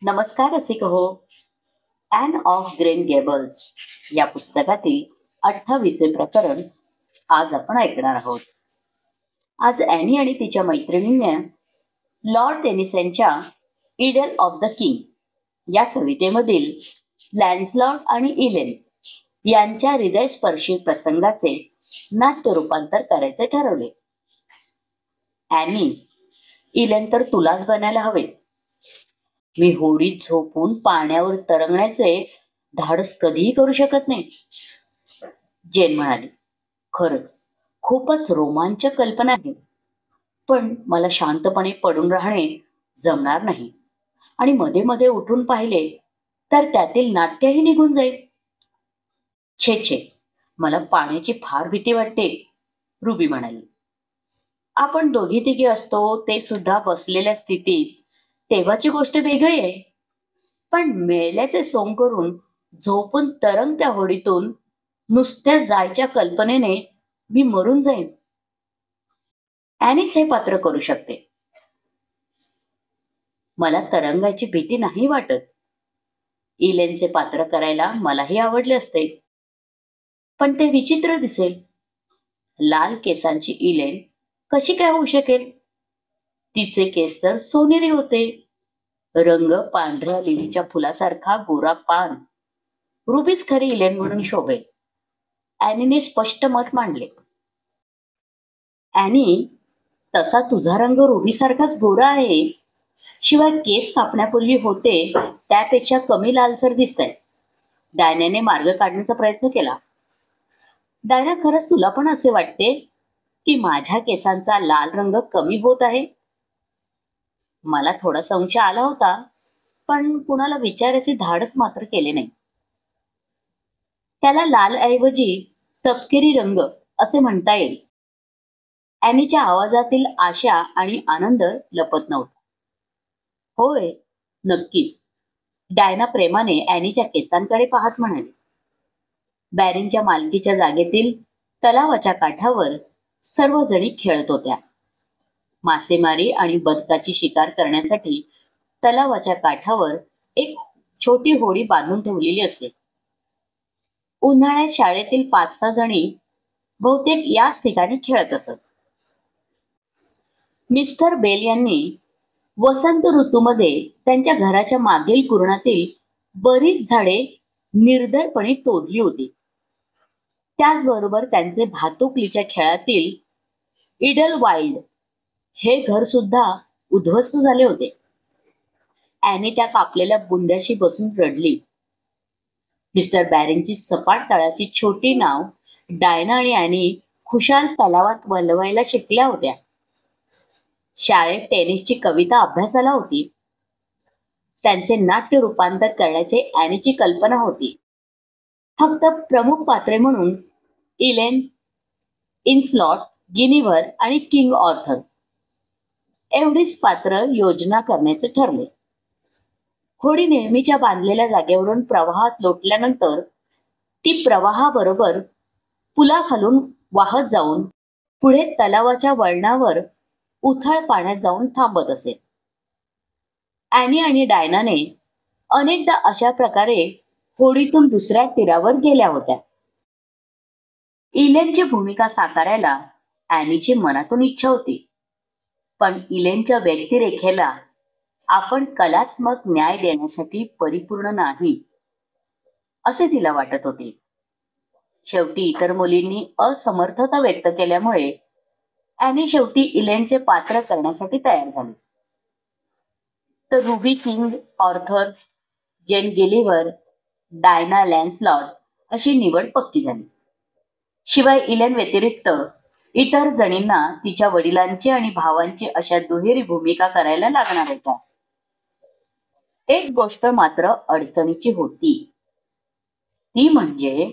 नमस्कार रसिक हो. ॲन ऑफ ग्रेन गेबल्स या पुस्तकातील 28वे प्रकरण आज आपण ऐकणार आहोत. आज ॲनी आणि तिच्या मैत्रिणीने लॉर्ड टेनिसनच्या इडल ऑफ द किंग या कवितेमधील लॅन्सलॉट आणि इलेन यांच्या हृदयस्पर्शी प्रसंगाचे नाट्य रूपांतर करायचे ठरवले. ॲनी, इलेन तर तुलाच बनायला हवे. मी होडीत झोपून पाण्यावर तरंगण्याचे धाडस कधीही करू शकत नाही. जेन म्हणाली, खरंच खूपच रोमांचक कल्पना आहे, पण मला शांतपणे पडून राहणे जमणार नाही आणि मध्ये मध्ये उठून पाहिले तर त्यातील नाट्यही निघून जाईल. छे छे, मला पाण्याची फार भीती वाटते, रुबी म्हणाली. आपण दोघी तिघी असतो ते सुद्धा बसलेल्या स्थितीत तेव्हाची गोष्ट वेगळी आहे, पण मेल्याचे सोंग करून झोपून तरंगत्या होडीतून नुसत्या जायच्या कल्पनेने मी मरून जाईन. ॲनीच हे पात्र करू शकते. मला तरंगायची भीती नाही वाटत. इलेनचे पात्र करायला मलाही आवडले असते, पण ते विचित्र दिसेल. लाल केसांची इलेन कशी काय होऊ शकेल? तिचे केस तर सोनेरी होते. रंग पांढऱ्या लिलीच्या फुलासारखा गोरा पान. रुबीच खरी इलेन म्हणून शोभेल. ॲनीने स्पष्ट मत मांडले. ॲनी, तसा तुझा रंग रुबीसारखाच गोरा आहे, शिवाय केस कापण्यापूर्वी होते त्यापेक्षा कमी लालसर दिसतंय. डायनाने मार्ग काढण्याचा प्रयत्न केला. डायना, खरंच तुला पण असे वाटते की माझ्या केसांचा लाल रंग कमी होत आहे? मला थोडा संशय आला होता, पण कुणाला विचारायचे धाडस मात्र केले नाही. त्याला लाल ऐवजी तपकिरी रंग असे म्हणता येईल. ॲनीच्या आवाजातील आशा आणि आनंद लपत नव्हता. होय, नक्कीच, डायना प्रेमाने ॲनीच्या केसांकडे पाहत म्हणाली. बॅरिनच्या मालकीच्या जागेतील तलावाच्या काठावर सर्वजणी खेळत होत्या. मासेमारी आणि बदकाची शिकार करण्यासाठी तलावाच्या काठावर एक छोटी होडी बांधून ठेवलेली असे. उन्हाळ्यात शाळेतील 5-6 जणी बहुतेक याच ठिकाणी खेळत असत. मिस्टर बेल यांनी वसंत ऋतूमध्ये त्यांच्या घराच्या मागील कुरणातील बरीच झाडे निर्दयपणे तोडली होती. त्याचबरोबर त्यांचे भातुकलीच्या खेळातील इडल वाईल्ड हे घर सुद्धा उद्ध्वस्त झाले होते. ॲनी त्या कापलेल्या बुंद्याशी बसून रडली. मिस्टर बॅरिनची सपाट तळाची छोटी नाव डायना आणि ॲनी खुशाल तलावात वलवायला शिकल्या होत्या. शाळेत टेनिसची कविता अभ्यासाला होती. त्यांचे नाट्य रूपांतर करण्याची ॲनीची कल्पना होती. फक्त प्रमुख पात्रे म्हणून इलेन, इन्सलॉट, गिनिव्हर आणि किंग ऑर्थर एवढीच पात्र योजना करण्याचे ठरले. होडी नेहमीच्या बांधलेल्या जागेवरून प्रवाहात लोटल्यानंतर ती प्रवाहाबरोबर पुलाखालून वाहत जाऊन पुढे तलावाच्या वळणावर उथळ पाण्यात जाऊन थांबत असे. ॲनी आणि डायनाने अनेकदा अशा प्रकारे होडीतून दुसऱ्या तीरावर गेल्या होत्या. इलेनची भूमिका साकारायला ॲनीची मनातून इच्छा होती, पण इलेनच्या व्यक्तिरेखेला आपण कलात्मक न्याय देण्यासाठी परिपूर्ण नाही असे तिला वाटत होते. शेवटी इतर मुलींनी असमर्थता व्यक्त केल्यामुळे ॲनी शेवटी इलेनचे पात्र करण्यासाठी तयार झाली. तर रुबी किंग ऑर्थर, जेन गिलिव्हर, डायना लॅन्सलॉट अशी निवड पक्की झाली. शिवाय इलेन व्यतिरिक्त इतर जणींना तिच्या वडिलांची आणि भावांची अशा दुहेरी भूमिका करायला लागणार होत्या. एक गोष्ट मात्र अडचणीची होती, ती म्हणजे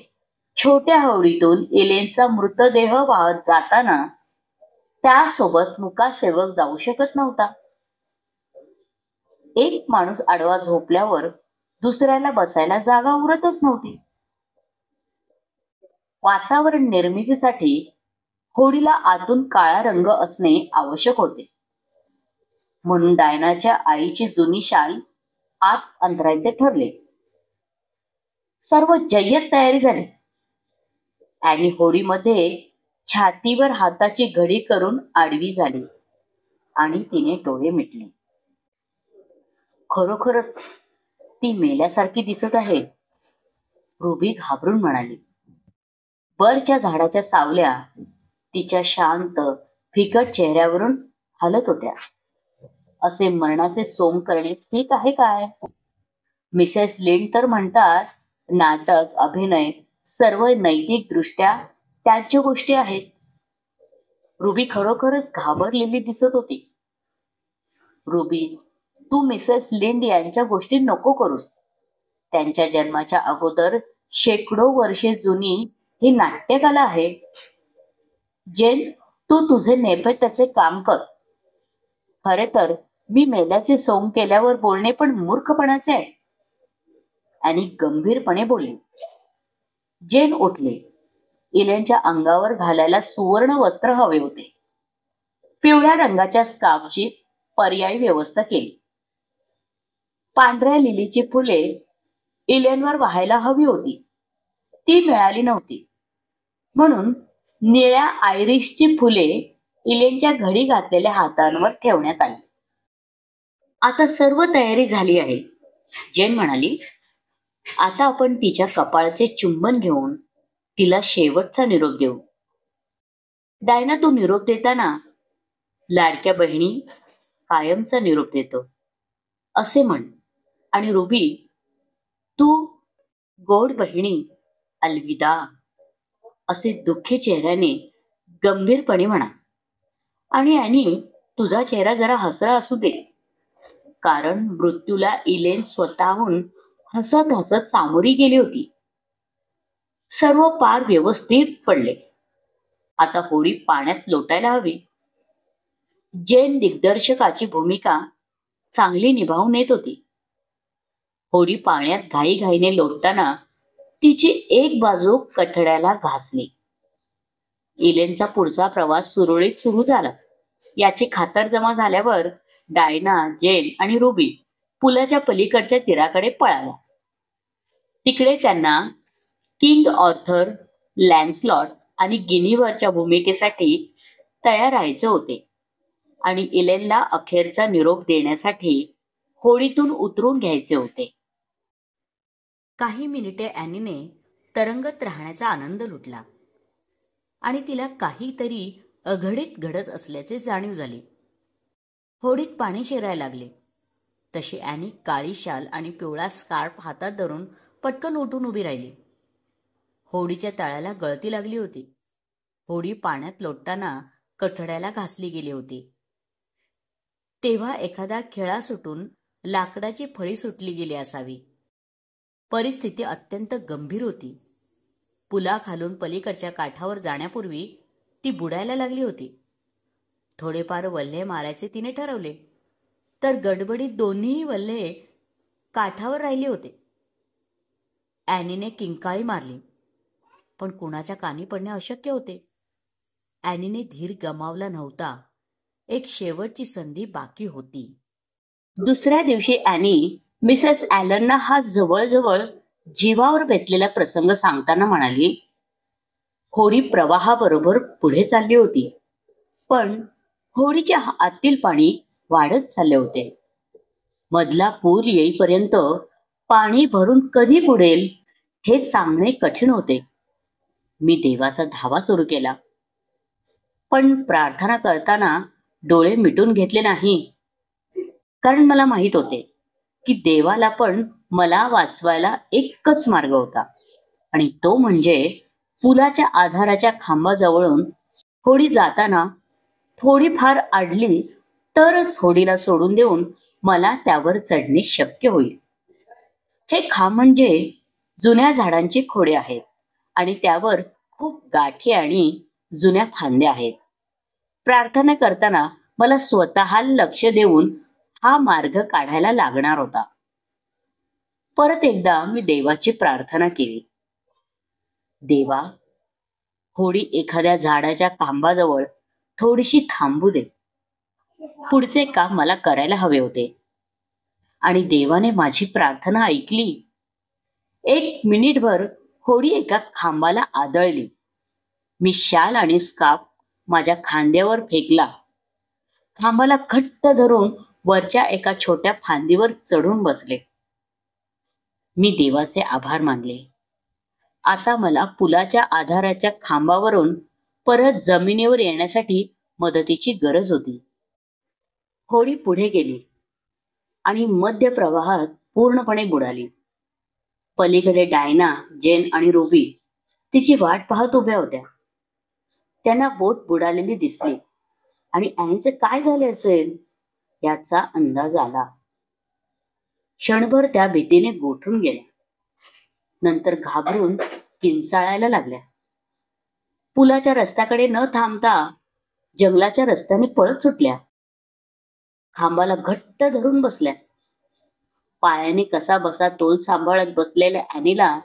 छोट्या होडीतून इलेनचा मृतदेह वाहत जाताना त्यासोबत मुकासेवक जाऊ शकत नव्हता. एक माणूस आडवा झोपल्यावर दुसऱ्याला बसायला जागा उरतच नव्हती. वातावरण निर्मितीसाठी होडीला आतून काळा रंग असणे आवश्यक होते. म्हणून डायनाच्या आईची जुनी शाल आत अंतरायचे ठरले. सर्व जय्यत तयारी झाली. आणि होडीमध्ये छातीवर हाताची घडी करून आडवी झाली आणि तिने डोळे मिटले. खरोखरच ती मेल्यासारखी दिसत आहे, रुबी घाबरून म्हणाली. बरच्या झाडाच्या सावल्या तिच्या शांत फिकट चेहऱ्यावरून हलत होत्या. असे मरणाचे सोंग करणे ठीक आहे काय? मिसेस लिंड तर म्हणतात, नाटक, अभिनय सर्व नैतिक दृष्ट्या त्याज्य गोष्टी आहेत. रुबी खरोखरच घाबरलेली दिसत होती. रुबी, तू मिसेस लिंड यांच्या गोष्टी नको करूस. त्यांच्या जन्माच्या अगोदर शेकडो वर्षे जुनी ही नाट्यकला आहे. जेन, तू तुझे नेपथ्याचे काम कर. खरे तर मी मेल्याचे सोंग केल्यावर बोलणे पण मूर्खपणाचे आहे. आणि गंभीरपणे बोलली. जेन उठले. इलेनच्या अंगावर घालायला सुवर्ण वस्त्र हवे होते. पिवळ्या रंगाच्या स्कार्फची पर्यायी व्यवस्था केली. पांढऱ्या लिलीची फुले इलेनवर वाहायला हवी होती, ती मिळाली नव्हती. म्हणून निळ्या आयरिशची फुले इलेनच्या घडी घातलेल्या हातांवर ठेवण्यात आली. आता सर्व तयारी झाली आहे, जेन म्हणाली. आता आपण तिच्या कपाळाचे चुंबन घेऊन तिला शेवटचा निरोप देऊ. डायना, तू निरोप देताना लाडक्या बहिणी कायमचा निरोप देतो असे म्हण. आणि रुबी, तू गोड बहिणी अलविदा असे दुःखी चेहऱ्याने गंभीरपणे म्हणा. आणि तुझा चेहरा जरा हसरा असू दे, कारण मृत्यूला इलेन स्वतःहून हसत हसत सामोरी गेली होती. सर्व पार व्यवस्थित पडले. आता होडी पाण्यात लोटायला हवी. जेन दिग्दर्शकाची भूमिका चांगली निभावून येत होती. होडी पाण्यात घाईघाईने लोटताना तिची एक बाजू कठड्याला घासली. इलेनचा पुढचा प्रवास सुरळीत सुरू झाला. याची खातरजमा झाल्यावर डायना, जेन आणि रुबी पुलाच्या पलीकडच्या तीराकडे पळाल्या. तिकडे त्यांना किंग ऑर्थर, लॅन्सलॉट आणि गिनीवरच्या भूमिकेसाठी तयार राहायचे होते आणि इलेनला अखेरचा निरोप देण्यासाठी होडीतून उतरून घ्यायचे होते. काही मिनिटे ॲनीने तरंगत राहण्याचा आनंद लुटला आणि तिला काहीतरी अघटित घडत असल्याचे जाणीव झाली. होडीत पाणी शिरायला लागले. तशी ॲनी काळी शाल आणि पिवळा स्कार्फ हातात धरून पटकन उठून उभी राहिली. होडीच्या तळाला गळती लागली होती. होडी पाण्यात लोटताना कठड्याला घासली गेली होती. तेव्हा एखादा खिळा सुटून लाकडाची फळी सुटली गेली असावी. परिस्थिती अत्यंत गंभीर होती. पुलाखालून पलीकडच्या काठावर जाण्यापूर्वी ती बुडायला लागली होती. थोडेफार वल्हे मारायचे तिने ठरवले, तर गडबडीत दोन्ही वल्हे काठावर राहिले होते. ॲनीने किंकाळी मारली, पण कुणाच्या कानी पडणे अशक्य होते. ॲनीने धीर गमावला नव्हता. एक शेवटची संधी बाकी होती. दुसऱ्या दिवशी ॲनी मिसेस ॲलनना हा जवळजवळ जीवावर बेतलेला प्रसंग सांगताना म्हणाली. होडी प्रवाहाबरोबर पुढे चालली होती, पण होडीच्या आतील पाणी वाढत चालले होते. मधला पूर येईपर्यंत पाणी भरून कधी बुडेल हे सांगणे कठीण होते. मी देवाचा धावा सुरू केला, पण प्रार्थना करताना डोळे मिटून घेतले नाही, कारण मला माहित होते की देवाला पण मला वाचवायला एकच मार्ग होता, आणि तो म्हणजे पुलाच्या आधाराच्या खांबाजवळून होडी जाताना थोडीफार अडली तरच होडीला सोडून देऊन मला त्यावर चढणे शक्य होईल. हे खांब म्हणजे जुन्या झाडांची खोडे आहेत आणि त्यावर खूप गाठी आणि जुन्या फांद्या आहेत. प्रार्थना करताना मला स्वतः लक्ष देऊन हा मार्ग काढायला लागणार होता. परत एकदा मी देवाची प्रार्थना केली. देवा, होडी एखाद्या झाडाच्या खांबाजवळ थोडीशी थांबू दे. पुढचे काम मला करायला हवे होते. आणि देवाने माझी प्रार्थना ऐकली. 1 मिनिटभर होडी एका खांबाला आदळली. मी शाल आणि स्कार्फ माझ्या खांद्यावर फेकला. खांबाला घट्ट धरून वरच्या एका छोट्या फांदीवर चढून बसले. मी देवाचे आभार मानले. आता मला पुलाच्या आधाराच्या खांबावरून परत जमिनीवर येण्यासाठी मदतीची गरज होती. होडी पुढे गेली आणि मध्य प्रवाहात पूर्णपणे बुडाली. पलीकडे डायना, जेन आणि रुबी तिची वाट पाहत उभ्या होत्या. त्यांना बोट बुडालेली दिसली आणि ॲनीचे काय झाले असेल याचा अंदाज आला. क्षणभर त्या भीतीने गोठून गेल्या. नंतर घाबरून किंचाळायला लागल्या. पुलाच्या रस्त्याकडे न थांबता जंगलाच्या रस्त्याने पळत सुटल्या. खांबाला घट्ट धरून बसल्या. पायाने कसा बसा तोल सांभाळत बसलेल्या ॲनीला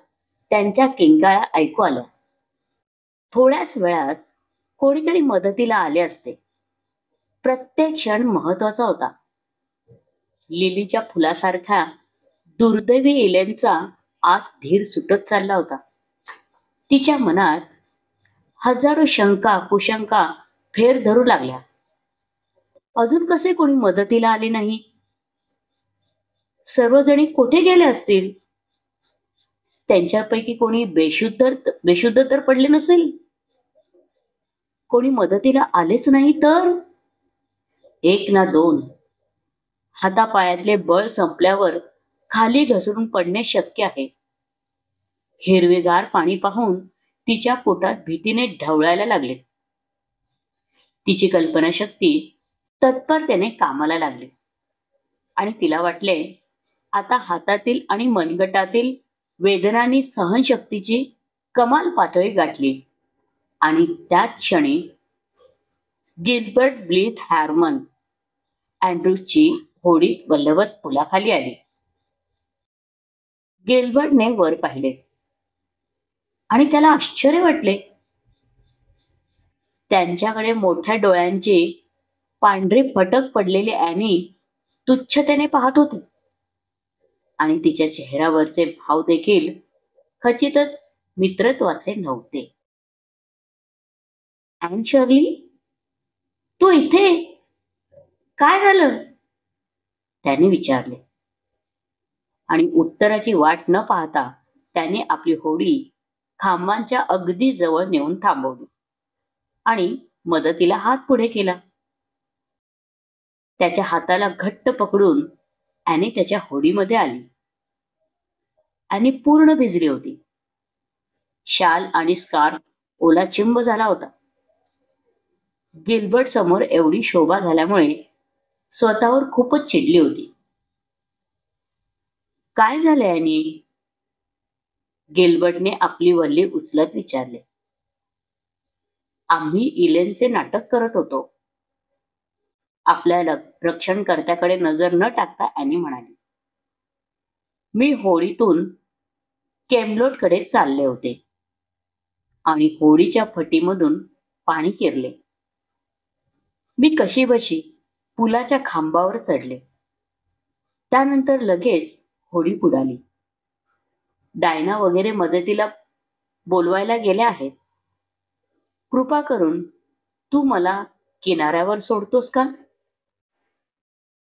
त्यांच्या किंकाळ्या ऐकू आल्या. थोड्याच वेळात कोणीतरी मदतीला आले असते. प्रत्येक क्षण महत्वाचा होता. लिलीच्या फुलासारख्या दुर्दैवी इलेनचा आत धीर सुटत चालला होता. तिच्या मनात हजारो शंका कुशंका फेर धरू लागल्या. अजून कसे कोणी मदतीला आले नाही? सर्वजणी कुठे गेले असतील? त्यांच्यापैकी कोणी बेशुद्ध तर पडले नसेल? कोणी मदतीला आलेच नाही तर? 1 ना 2 हातापायातले बळ संपल्यावर खाली घसरून पडणे शक्य आहे. हिरवेगार पाणी पाहून तिच्या पोटात भीतीने ढवळायला लागले. तिची कल्पनाशक्ती तत्परतेने कामाला लागली आणि तिला वाटले आता हातातील आणि मनगटातील वेदनांनी सहनशक्तीची कमाल पातळी गाठली. आणि त्याच क्षणी गिल्बर्ट ब्लीथ हार्मन अँड्रूजची होडी वल्लवत पुलाखाली आली. गिल्बर्टने वर पाहिले आणि त्याला आश्चर्य वाटले. त्यांच्याकडे मोठ्या डोळ्यांची पांढरी फटक पडलेली ॲनी तुच्छतेने पाहत होती आणि तिच्या चेहऱ्यावरचे भाव देखील खचितच मित्रत्वाचे नव्हते. ॲन शर्ली, तू इथे? काय झालं? त्याने विचारले. आणि उत्तराची वाट न पाहता त्याने आपली होडी खांबांच्या अगदी जवळ नेऊन थांबवली आणि मदतीला हात पुढे केला. त्याच्या हाताला घट्ट पकडून ॲनी त्याच्या होडीमध्ये आली. ॲनी पूर्ण भिजली होती. शाल आणि स्कार्फ ओला चिंब झाला होता. गिल्बर्ट समोर एवढी शोभा झाल्यामुळे स्वतःवर खूपच चिडली होती. काय झाले ॲनी? गिल्बर्टने आपली वल्ली उचलत विचारले. आम्ही इलेनचे नाटक करत होतो. आपल्या रक्षणकर्त्याकडे नजर न टाकता ॲनी म्हणाली. मी होडीतून केमलोटकडे चालले होते आणि होडीच्या फटीमधून पाणी शिरले. मी कशीबशी पुलाच्या खांबावर चढले. त्यानंतर लगेच होडी बुडाली. डायना वगैरे मदतीला बोलवायला गेल्या आहेत. कृपा करून तू मला किनाऱ्यावर सोडतोस का?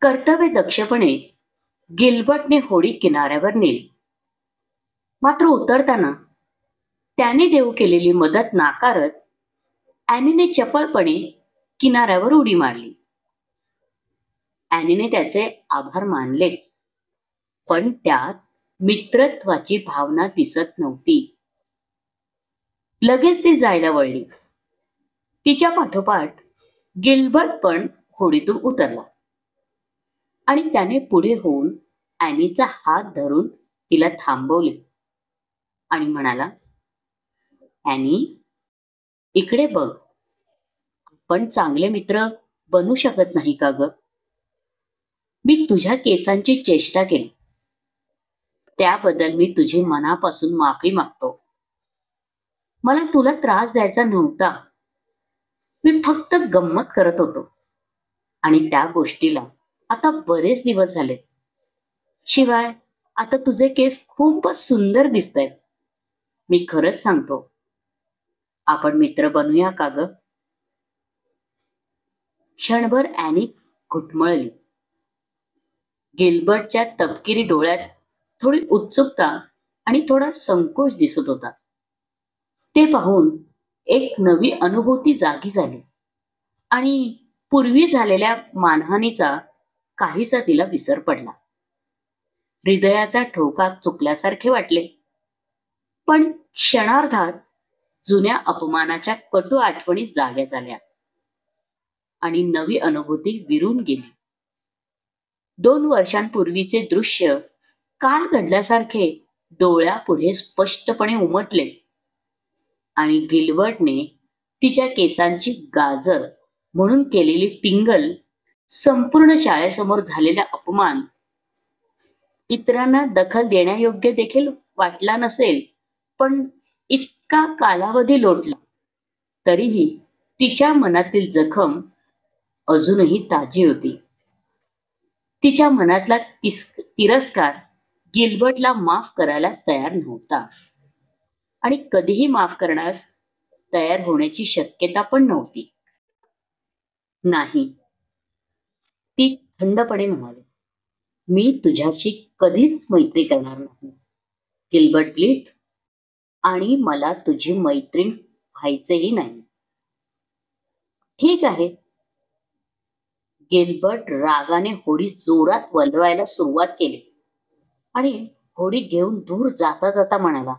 कर्तव्य दक्षपणे गिल्बर्टने होडी किनाऱ्यावर नेली. मात्र उतरताना त्याने देऊ केलेली मदत नाकारत ॲनीने चपळपणे किनाऱ्यावर उडी मारली. ॲनीने त्याचे आभार मानले, पण त्यात मित्रत्वाची भावना दिसत नव्हती. लगेच ती जायला वळली. तिच्या पाठोपाठ गिल्बर्ट पण होडीतून उतरला आणि त्याने पुढे होऊन ॲनीचा हात धरून तिला थांबवले आणि म्हणाला, ॲनी, इकडे बघ. आपण चांगले मित्र बनू शकत नाही का ग? मी तुझ्या केसांची चेष्टा केली. त्याबद्दल मी तुझी मनापासून माफी मागतो. मला तुला त्रास द्यायचा नव्हता. मी फक्त गंमत करत होतो आणि त्या गोष्टीला आता बरेच दिवस झाले. शिवाय आता तुझे केस खूपच सुंदर दिसतायत. मी खरंच सांगतो, आपण मित्र बनूया का ग? क्षणभर ॲनी घुटमळली. गिल्बर्टच्या तपकिरी डोळ्यात थोडी उत्सुकता आणि थोडा संकोच दिसत होता. ते पाहून एक नवी अनुभूती जागी झाली आणि पूर्वी झालेल्या मानहानीचा काहीसा तिला विसर पडला. हृदयाचा ठोका चुकल्यासारखे वाटले, पण क्षणार्धात जुन्या अपमानाच्या कटू आठवणी जाग्या झाल्या आणि नवी अनुभूती विरून गेली. 2 वर्षांपूर्वीचे दृश्य काल घडल्यासारखे डोळ्यापुढे स्पष्टपणे उमटले आणि गिल्बर्टने तिच्या केसांची गाजर म्हणून केलेली टिंगल, संपूर्ण शाळेसमोर झालेला अपमान इतरांना दखल देण्यायोग्य देखील वाटला नसेल, पण इतका कालावधी लोटला तरीही तिच्या मनातील जखम अजूनही ताजी होती. तिच्या मनातला तिरस्कार गिल्बर्टला माफ करायला तयार नव्हता आणि कधीही माफ करण्यास तयार होण्याची शक्यता पण नव्हती. नाही, ती थंडपणे म्हणाली, मी तुझ्याशी कधीच मैत्री करणार नाही गिल्बर्ट ब्लीथ, आणि मला तुझी मैत्रीण व्हायचेही नाही. ठीक आहे. गिल्बर्ट रागाने होडी जोरात वळवायला सुरुवात केली आणि होडी घेऊन दूर जाता जाता म्हणाला,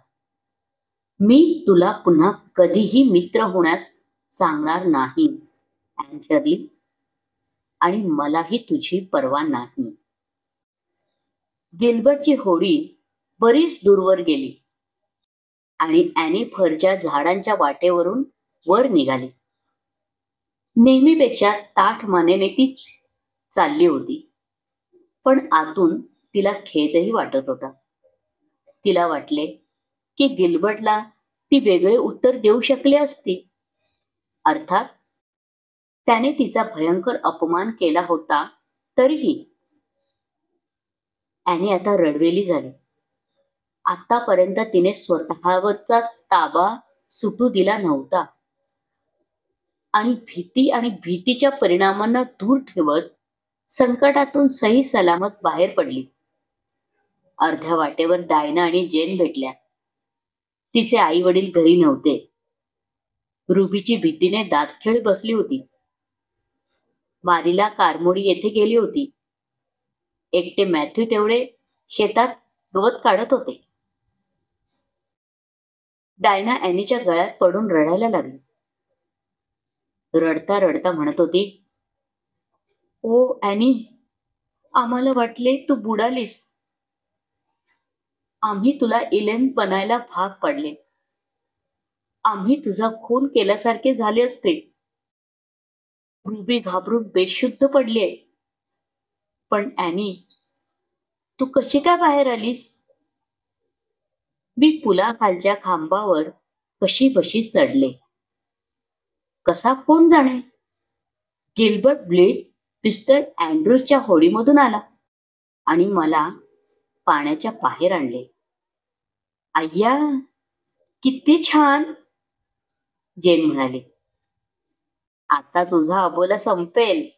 मी तुला पुन्हा कधीही मित्र होण्यास सांगणार नाही अँजर्ली, आणि मलाही तुझी पर्वा नाही. गिल्बर्टची होडी बरीच दूरवर गेली आणि ॲनी फरच्या झाडांच्या वाटेवरून वर निघाली. नेहमीपेक्षा ताठ मानेने ती चालली होती, पण आतून तिला खेदही वाटत होता. तिला वाटले की गिल्बर्टला ती वेगळे उत्तर देऊ शकली असती. अर्थात त्याने तिचा भयंकर अपमान केला होता तरीही. ॲनी आता रडवेली झाली. आतापर्यंत तिने स्वतःवरचा ताबा सुटू दिला नव्हता आणि भीती आणि भीतीच्या परिणामांना दूर ठेवत संकटातून सही सलामत बाहेर पडली. अर्ध्या वाटेवर डायना आणि जेन भेटल्या. तिचे आई वडील घरी नव्हते. रुबीची भीतीने दातखिळ बसली होती. मारीला कारमोडी येथे गेली होती. एकटे मॅथ्यू तेवढे शेतात गवत काढत होते. डायना ॲनीच्या गळ्यात पडून रडायला लागली. रडता रडता म्हणत होती, ओ ॲनी, आम्हाला वाटले तू बुडालीस. आम्ही तुला इलेन बनायला भाग पाडले. आम्ही तुझा खून केल्यासारखे झाले असते. रुबी घाबरून बेशुद्ध पडलीये. पण ॲनी, तू कशी काय बाहेर आलीस? मी पुलाखालच्या खांबावर कशी बशी चढले. कसा कोण जाणे? गिल्बर्ट ब्लीथ मिस्टर अँड्रूजच्या होडीमधून आला आणि मला पाण्याच्या बाहेर आणले. अय्या, किती छान, जेन म्हणाली. आता तुझा अबोला संपेल.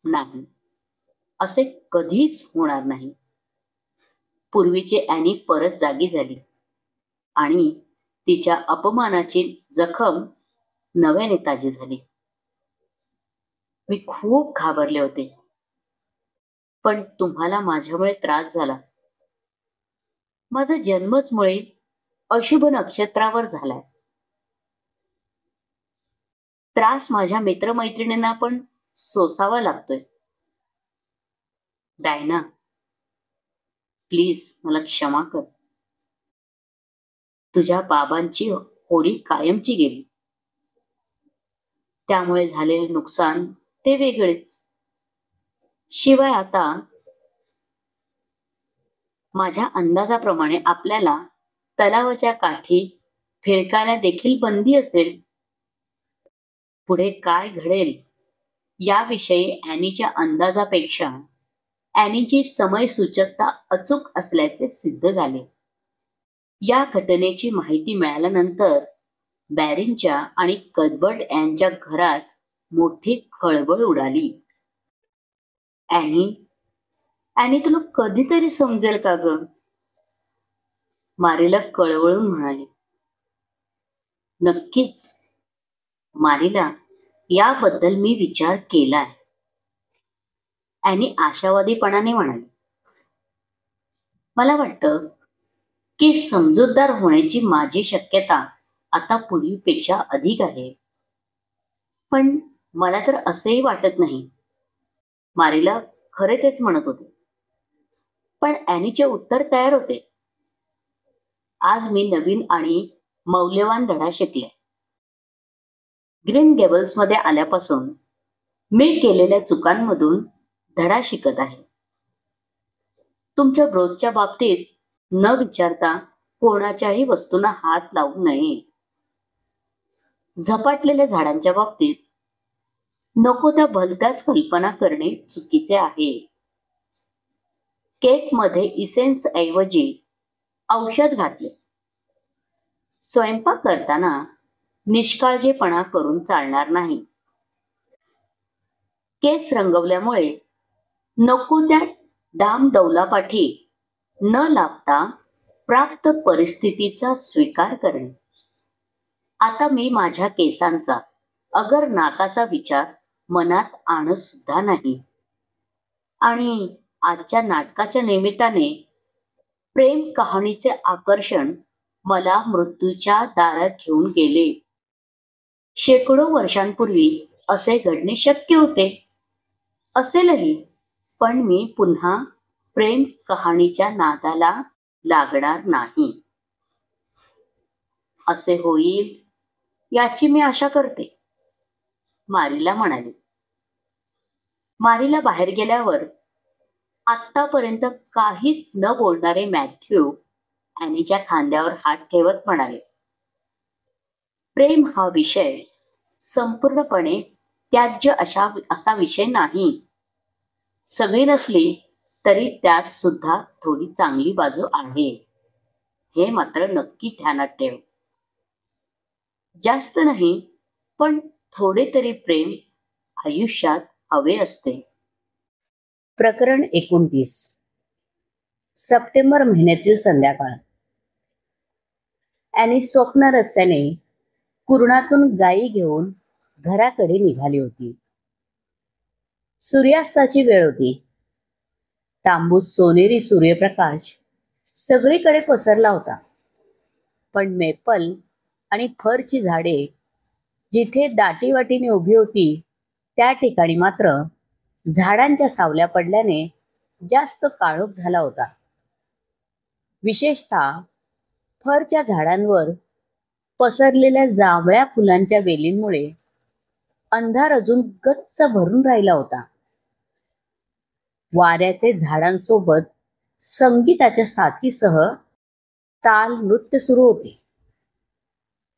नाही, असे कधीच होणार नाही. पूर्वीचे ॲनी परत जागी झाली आणि तिच्या अपमानाची जखम नव्याने ताजी झाली. मी खूप घाबरले होते, पण तुम्हाला माझ्यामुळे त्रास झाला. माझा जन्मच मुळे अशुभ नक्षत्रावर झालाय. त्रास माझ्या मित्रमैत्रिणींना पण सोसावा लागतोय. डायना, प्लीज मला क्षमा कर. तुझ्या बाबांची होडी कायमची गेली. त्यामुळे झालेले नुकसान ते वेगळेच. शिवाय आता माझ्या अंदाजाप्रमाणे आपल्याला तलावाच्या काठी फिरकायला देखील बंदी असेल. पुढे काय घडेल याविषयी ॲनीच्या अंदाजापेक्षा ॲनीची समय सूचकता अचूक असल्याचे सिद्ध झाले. या घटनेची माहिती मिळाल्यानंतर बॅरिनच्या आणि कदबर्ड यांच्या घरात मोठी खळबळ उडाली. ॲनी, ॲनी तुला कधीतरी समजेल का ग? मारीला कळवळून म्हणाली. नक्कीच मारीला, याबद्दल मी विचार केलाय, ॲनी आशावादीपणाने म्हणाली. मला वाटतं की समजूतदार होण्याची माझी शक्यता आता पूर्वीपेक्षा अधिक आहे. पण मला तर असंही वाटत नाही. मारीला खरे तेच म्हणत होते. पण ॲनीचे उत्तर तयार होते. आज मी नवीन आणि मौल्यवान धडा शिकले. ग्रीन गेबल्समध्ये आल्यापासून मी केलेल्या चुकांमधून धडा शिकत आहे. तुमच्या ब्रोचच्या बाबतीत न विचारता कोणाच्याही वस्तूंना हात लावू नये. झपाटलेल्या झाडांच्या बाबतीत नको त्या भलत्याच कल्पना करणे चुकीचे आहे. केकमध्ये इसेन्स ऐवजी औषध घातले. स्वयंपाक करताना निष्काळजीपणा करून चालणार नाही. केस रंगवल्यामुळे नको त्या डामडौलापाठी न लागता प्राप्त परिस्थितीचा स्वीकार करणे. आता मी माझ्या केसांचा अगर नाकाचा विचार मनात आणत सुद्धा नाही. आणि आजच्या नाटकाच्या निमित्ताने प्रेम कहाणीचे आकर्षण मला मृत्यूच्या दारात घेऊन गेले. शेकडो वर्षांपूर्वी असे घडणे शक्य होते. असेलही, पण मी पुन्हा प्रेम कहाणीच्या नादाला लागणार नाही. असे होईल याची मी आशा करते, मारीला म्हणाली. मारीला बाहेर गेल्यावर आत्तापर्यंत काहीच न बोलणारे मॅथ्यू ॲनीच्या खांद्यावर हात ठेवत म्हणाले. प्रेम हा विषय संपूर्णपणे त्याज्य असा विषय नाही. सगळी नसली तरी त्यात सुद्धा थोडी चांगली बाजू आहे, हे मात्र नक्की ध्यानात ठेव. जास्त नाही, पण थोडे तरी प्रेम आयुष्यात हवे असते. प्रकरण 29. सप्टेंबर महिन्यातील संध्याकाळ. ॲनी स्वप्न रस्त्याने कुरणातून गायी घेऊन घराकडे निघाली होती. सूर्यास्ताची वेळ होती. तांबूस सोनेरी सूर्यप्रकाश सगळीकडे पसरला होता. पण मेपल आणि फरची झाडे जिथे दाटीवाटीने उभी होती त्या ठिकाणी मात्र झाडांच्या सावल्या पडल्याने जास्त काळोख झाला होता. विशेषतः फरच्या झाडांवर पसरलेल्या जांभळ्या फुलांच्या वेलींमुळे अंधार अजून गच्च भरून राहिला होता. वाऱ्याचे झाडांसोबत संगीताच्या साथीसह ताल नृत्य सुरू होते.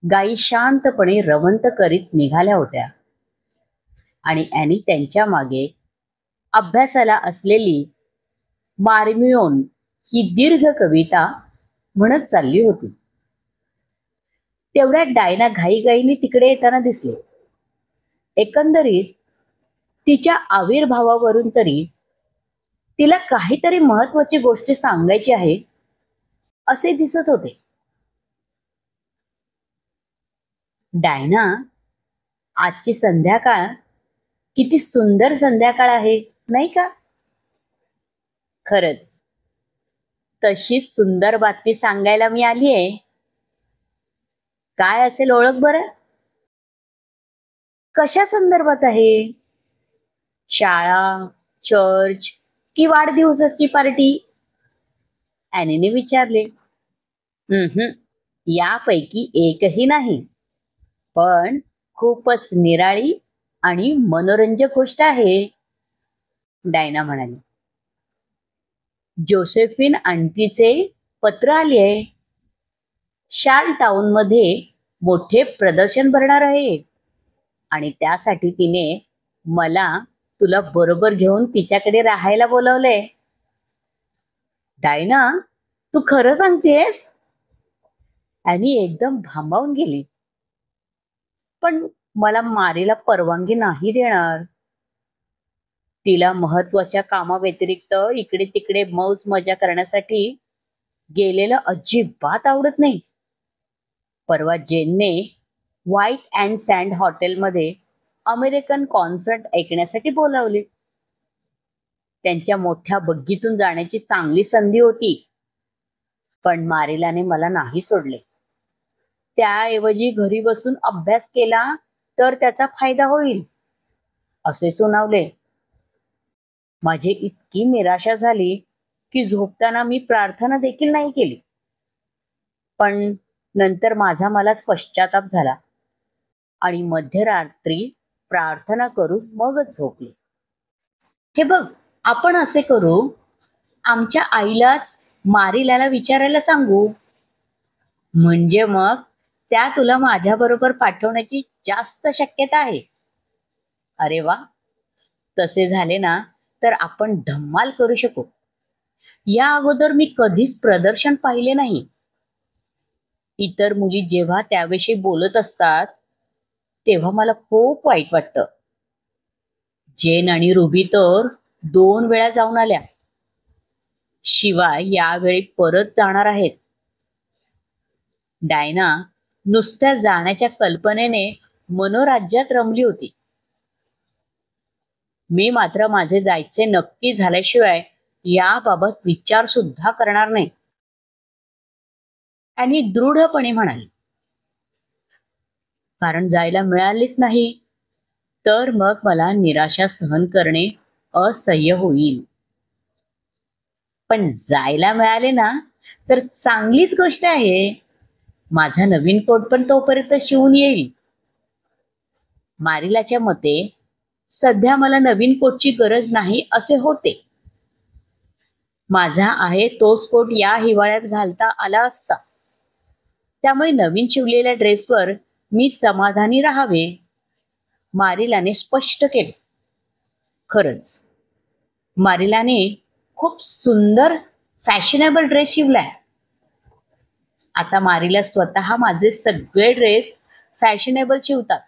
गायी शांतपणे रवंत करीत निघाल्या होत्या आणि ॲनी त्यांच्या मागे अभ्यासाला असलेली मार्मियोन ही दीर्घ कविता म्हणत चालली होती. तेवढ्यात डायना घाईघाईने तिकडे येताना दिसले. एकंदरीत तिच्या आविर्भावावरून तरी तिला काहीतरी महत्वाची गोष्ट सांगायची आहे असे दिसत होते. डायना, आजची संध्याकाळ किती सुंदर संध्याकाळ आहे, नाही का? खरंच तशीच सुंदर बातमी सांगायला मी आली आहे. काय असेल ओळख बरं? कशा संदर्भात आहे? शाळा, चर्च की वाढदिवसाची पार्टी? ॲनीने विचारले. यापैकी एकही नाही, पण खूपच निराळी आणि मनोरंजक गोष्ट आहे, डायना म्हणाली. जोसेफिन आंटीचे पत्र आले आहे. शार्ल टाउनमध्ये मोठे प्रदर्शन भरणार आहे आणि त्यासाठी तिने मला तुला बरोबर घेऊन तिच्याकडे राहायला बोलवलंय. डायना, तू खरं सांगतेस? ॲनी एकदम भांबावून गेली. पण मला मारीला परवानगी नाही देणार. तिला महत्वाच्या कामाव्यतिरिक्त इकडे तिकडे मौज मजा करण्यासाठी गेलेलं अजिबात आवडत नाही. परवा जेनने व्हाईट अँड सँड हॉटेलमध्ये अमेरिकन कॉन्सर्ट ऐकण्यासाठी बोलावले. त्यांच्या मोठ्या बग्गीतून जाण्याची चांगली संधी होती, पण मारिलाने मला नाही सोडले. त्याऐवजी घरी बसून अभ्यास केला तर त्याचा फायदा होईल असे सुनावले. माझी इतकी निराशा झाली की झोपताना मी प्रार्थना देखील नाही केली. पण नंतर माझा मलाच पश्चाताप झाला आणि मध्यरात्री प्रार्थना करून मगच झोपले. हे बघ, आपण असे करू, आमच्या आईलाच मारिलाला विचारायला सांगू. म्हणजे मग त्या तुला माझ्याबरोबर पाठवण्याची जास्त शक्यता आहे. अरे वा, तसे झाले ना तर आपण धम्माल करू शकू. या अगोदर मी कधीच प्रदर्शन पाहिले नाही. इतर मुली जेव्हा त्याविषयी बोलत असतात तेव्हा मला खूप वाईट वाटतं. जेन आणि रुबी तर 2 वेळा जाऊन आल्या, शिवाय यावेळी परत जाणार आहेत. डायना नुसत्या जाण्याच्या कल्पनेने मनोराज्यात रमली होती. मी मात्र माझे जायचे नक्की झाल्याशिवाय याबाबत विचार सुद्धा करणार नाही. आणि दृढपणे म्हणाली, कारण जायला मिळालेच नाही तर मग मला निराशा सहन करणे असह्य होईल. पण जायला मिळाले ना तर चांगलीच गोष्ट आहे. माझा नवीन कोट पण तोपर्यंत शिवून येईल. मारिलाच्या मते सध्या मला नवीन कोटची गरज नाही असे होते. माझा आहे तोच कोट या हिवाळ्यात घालता आला असता. त्यामुळे नवीन शिवलेल्या ड्रेसवर मी समाधानी राहावे. मारिलाने स्पष्ट केले. खरंच मारिलाने खूप सुंदर फॅशनेबल ड्रेस शिवलाय. आता मारिला स्वतः माझे सगळे ड्रेस फॅशनेबल शिवतात.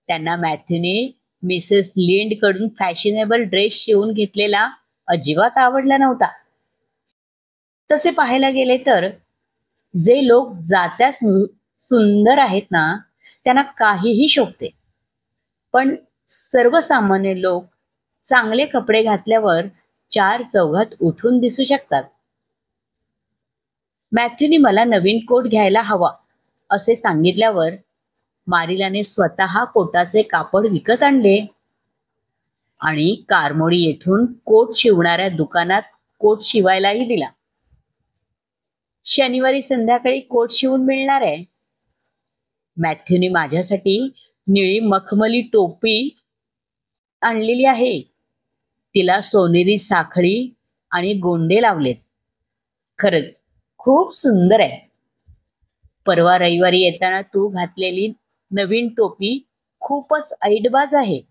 त्यांना मॅथ्यूने मिसेस लिंड कडून फॅशनेबल ड्रेस शिवून घेतलेला अजिबात आवडला नव्हता. तसे पाहायला गेले तर जे लोक जात्यास सुंदर आहेत ना त्यांना काहीही शोभते. पण सर्वसामान्य लोक चांगले कपडे घातल्यावर 4 चौघात उठून दिसू शकतात. मॅथ्यूने मला नवीन कोट घ्यायला हवा असे सांगितल्यावर मारिलाने स्वतः कोटाचे कापड विकत आणले आणि कारमोडी येथून कोट शिवणाऱ्या दुकानात कोट शिवायलाही दिला. शनिवारी संध्याकाळी कोट शिवून मिळणार आहे. मॅथ्यूने माझ्यासाठी निळी मखमली टोपी आणलेली आहे. तिला सोनेरी साखळी आणि गोंडे लावलेत. खरंच खूप सुंदर आहे. परवा रविवारी येताना तू घातलेली नवीन टोपी खूपच ऐटबाज आहे.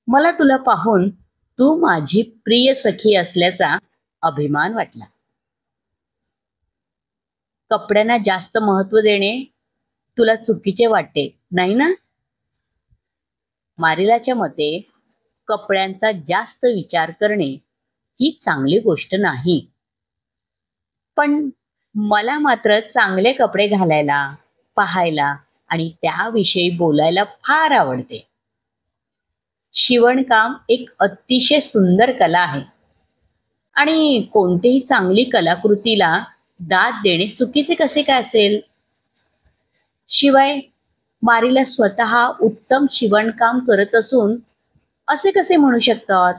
मला तुला पाहून तू माझी प्रिय सखी असल्याचा अभिमान वाटला. कपड्यांना जास्त महत्त्व देणे तुला चुकीचे वाटते नाही ना? मारिलाच्या मते कपड्यांचा जास्त विचार करणे ही चांगली गोष्ट नाही. पण मला मात्र चांगले कपडे घालायला, पाहायला आणि त्याविषयी बोलायला फार आवडते. शिवणकाम एक अतिशय सुंदर कला आहे आणि कोणतीही चांगली कलाकृतीला दाद देणे चुकीचे कसे काय असेल? शिवाय मारिला स्वतः उत्तम शिवणकाम करत असून असे कसे म्हणू शकतात?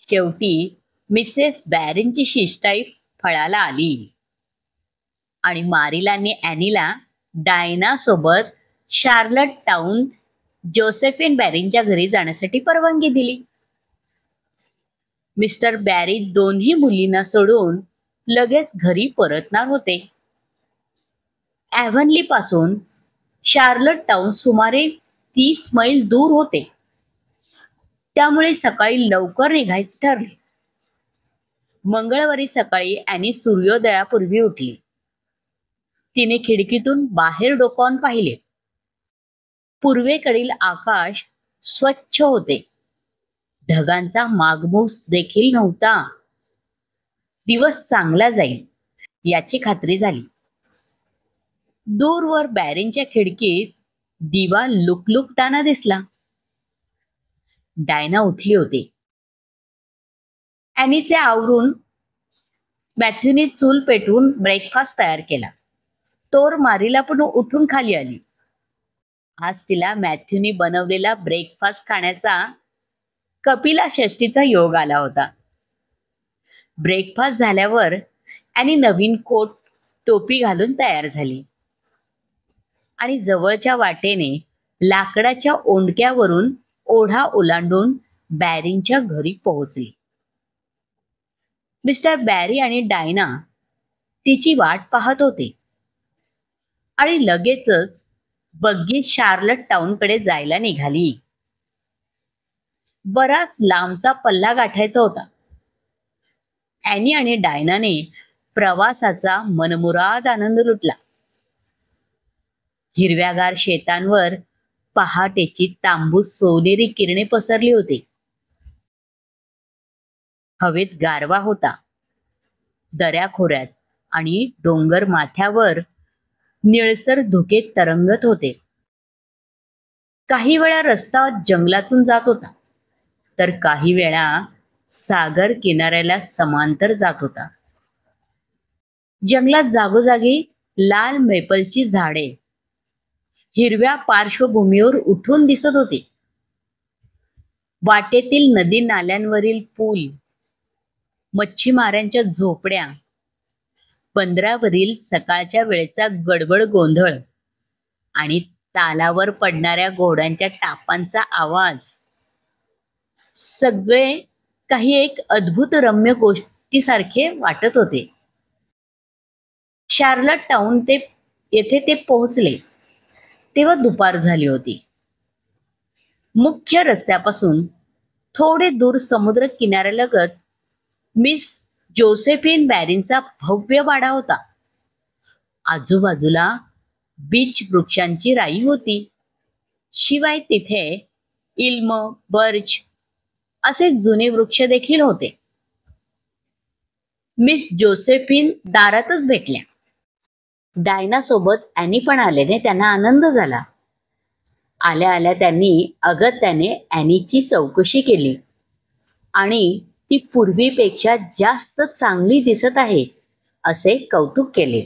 शेवटी मिसेस बॅरिनची शिष्टाई फळाला आली आणि मारिलाने ॲनीला डायना सोबत शार्लट टाउन जोसेफिन बॅरिनच्या घरी जाण्यासाठी परवानगी दिली. मिस्टर बॅरी दोन्ही मुलींना सोडून लगेच घरी परतणार होते. ॲव्हनली पासून शार्लट टाउन सुमारे 30 मैल दूर होते. त्यामुळे सकाळी लवकर निघायचे ठरले. मंगळवारी सकाळी ॲनी सूर्योदयापूर्वी उठली. तिने खिडकीतून बाहेर डोकावून पाहिले. पूर्वेकडील आकाश स्वच्छ होते. ढगांचा मागमूस देखील नव्हता. दिवस चांगला जाईल याची खात्री झाली. दूरवर बॅरींच्या खिडकीत दिवा लुकलुकताना दिसला. डायना उठली होती. ॲनीचे आवरून मॅथ्यूने चूल पेटवून ब्रेकफास्ट तयार केला. तोर मारीला पण उठून खाली आली. आज तिला मॅथ्यूने बनवलेला ब्रेकफास्ट खाण्याचा कपिला षष्ठीचा योग आला होता. ब्रेकफास्ट झाल्यावर ॲनी नवीन कोट टोपी घालून तयार झाली आणि जवळच्या वाटेने लाकडाच्या ओंडक्यावरून ओढा ओलांडून बॅरींच्या घरी पोहोचली. मिस्टर बॅरी आणि डायना तिची वाट पाहत होते आणि लगेचच बग्गी शार्लट टाउनकडे जायला निघाली. बराच लांबचा पल्ला गाठायचा होता. ॲनी आणि डायनाने प्रवासाचा मनमुराद आनंद लुटला. हिरव्यागार शेतांवर पहाटेची तांबूस सोनेरी किरणे पसरली होती. हवेत गारवा होता. दऱ्याखोऱ्यात आणि डोंगर माथ्यावर निळसर धुके तरंगत होते. काही वेळा रस्ता जंगलातून जात होता, तर काही वेळा सागर किनाऱ्याला समांतर जात होता. जंगलात जागोजागी लाल मेपलची झाडे हिरव्या पार्श्वभूमीवर उठून दिसत होती. वाटेतील नदी नाल्यांवरील पूल, मच्छीमारांच्या झोपड्या, बंदरावरील सकाळच्या वेळेचा गडबड गोंधळ आणि तालावर पडणाऱ्या घोड्यांच्या टापांचा आवाज, सगळे काही एक अद्भुत रम्य गोष्टीसारखे वाटत होते. शार्लट टाउन येथे ते पोहोचले तेव्हा दुपार झाली होती. मुख्य रस्त्यापासून थोडे दूर समुद्र किनाऱ्यालगत मिस जोसेफिन बॅरींचा भव्य वाडा होता. आजूबाजूला बीच वृक्षांची राई होती. शिवाय तिथे इल्म, बर्च असे जुने वृक्ष देखील होते. मिस जोसेफिन दारातच भेटल्या. डायना सोबत ॲनी पण आल्याने त्यांना आनंद झाला. आल्या आल्या त्यांनी अगत्याने ॲनीची चौकशी केली आणि ती पूर्वीपेक्षा जास्त चांगली दिसत आहे असे कौतुक केले.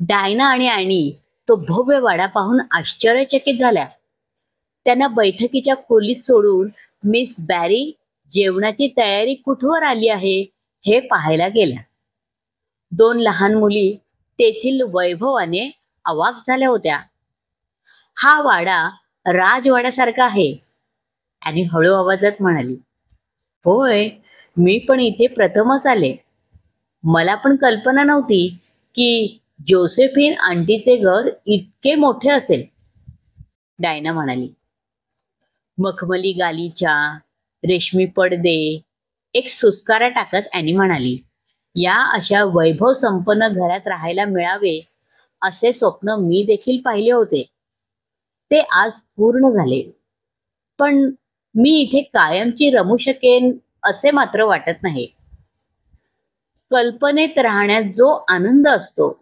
डायना आणि ॲनी तो भव्य वाडा पाहून आश्चर्यचकित झाल्या. त्यांना बैठकीच्या खोलीत सोडून मिस बॅरी जेवणाची तयारी कुठवर आली आहे हे पाहायला गेल्या. 2 लहान मुली तेथील वैभवाने अवाक झाल्या होत्या. हा वाडा राजवाड्यासारखा आहे, आणि हळू आवाजात म्हणाली. होय, मी पण इथे प्रथमच आले. मला पण कल्पना नव्हती की जोसेफिन आंटीचे घर इतके मोठे असेल, डायना म्हणाली. मखमली गालीचा, रेशमी पडदे, एक सुस्कारा टाकत ॲनी म्हणाली. या अशा वैभव संपन्न घरात राहायला मिळावे असे स्वप्न मी देखील पाहिले होते. ते आज पूर्ण झाले. पण मी इथे कायमची रमू शकेन असे मात्र वाटत नाही. कल्पनेत राहण्यात जो आनंद असतो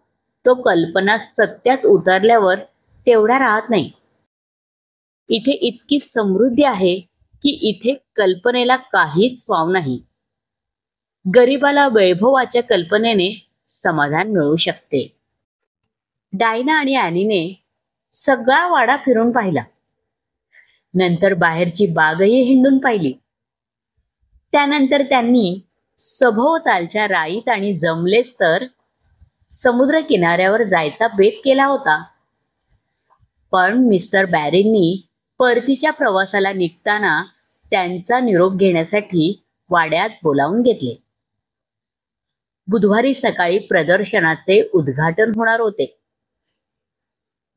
तो कल्पना सत्यात उतरल्यावर तेवढा राहत नाही. इथे इतकी समृद्धी आहे की इथे कल्पनेला काहीच वाव नाही. गरिबाला वैभवाच्या कल्पनेने समाधान मिळू शकते. डायना आणि ॲनीने सगळा वाडा फिरून पाहिला. नंतर बाहेरची बागही हिंडून पाहिली. त्यानंतर त्यांनी सभोवतालच्या राईत आणि जमलेच तर समुद्र किनाऱ्यावर जायचा बेत केला होता. पण मिस्टर बॅरींनी परतीच्या प्रवासाला निघताना त्यांचा निरोप घेण्यासाठी वाड्यात बोलावून घेतले. बुधवारी सकाळी प्रदर्शनाचे उद्घाटन होणार होते.